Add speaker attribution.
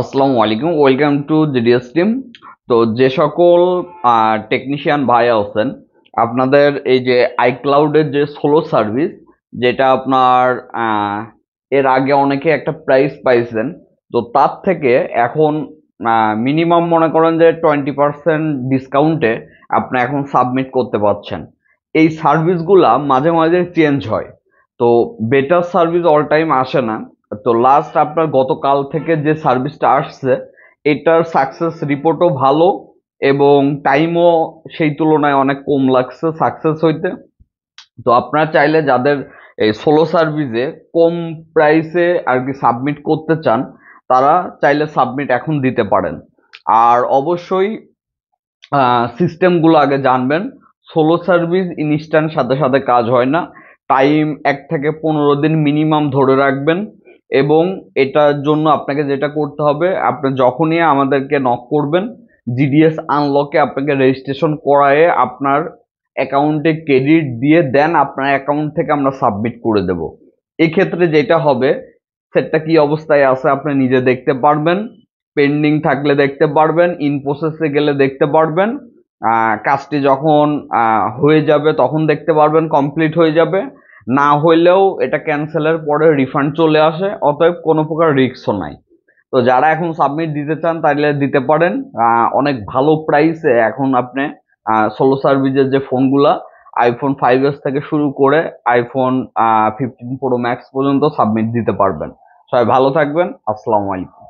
Speaker 1: আসসালামু আলাইকুম, welcome to GDS team. তো যে সকল টেকনিশিয়ান ভাই আছেন, আপনাদের এই যে আইক্লাউডের যে সোলো সার্ভিস, যেটা আপনার আহ, এর আগে অনেকে একটা প্রাইস পাইছেন, তো তার থেকে এখন মিনিমাম মনে করেন যে 20% ডিসকাউন্টে আপনি এখন সাবমিট করতে পারছেন। এই সার্ভিসগুলা মাঝে মাঝে চেঞ্জ হয়, তো বেটার সার্ভিস অল টাইম আসে না। তো লাস্ট আপনার গতকাল থেকে যে সার্ভিসটা আসছে, এটার সাকসেস রিপোর্টও ভালো এবং টাইমও সেই তুলনায় অনেক কম লাগছে সাকসেস হইতে। তো আপনারা চাইলে যাদের এই সোলো সার্ভিসে কম প্রাইসে আর কি সাবমিট করতে চান, তারা চাইলে সাবমিট এখন দিতে পারেন। আর অবশ্যই সিস্টেমগুলো আগে জানবেন। সোলো সার্ভিস ইনস্ট্যান্ট সাথে সাথে কাজ হয় না, টাইম 1 থেকে 15 দিন মিনিমাম ধরে রাখবেন। এবং এটার জন্য আপনাকে যেটা করতে হবে, আপনি যখনই আমাদেরকে নক করবেন, জিডিএস আনলকে আপনাকে রেজিস্ট্রেশন করায়ে আপনার অ্যাকাউন্টে ক্রেডিট দিয়ে দেন আপনার অ্যাকাউন্ট থেকে আমরা সাবমিট করে দেব। এক্ষেত্রে যেটা হবে, সেটটা কি অবস্থায় আছে আপনি নিজে দেখতে পারবেন, পেন্ডিং থাকলে দেখতে পারবেন, ইন প্রসেসে গেলে দেখতে পারবেন, কাজটি যখন হয়ে যাবে তখন দেখতে পারবেন কমপ্লিট হয়ে যাবে। না হইলেও এটা ক্যান্সেলের পরে রিফান্ড চলে আসে, অতএব কোনো প্রকার রিস্কও নাই। তো যারা এখন সাবমিট দিতে চান তাহলে দিতে পারেন। অনেক ভালো প্রাইসে এখন আপনি সোলো সার্ভিসের যে ফোনগুলা, iPhone 5s থেকে শুরু করে iPhone 15 Pro Max পর্যন্ত সাবমিট দিতে পারবেন। সবাই ভালো থাকবেন। আসসালামু আলাইকুম।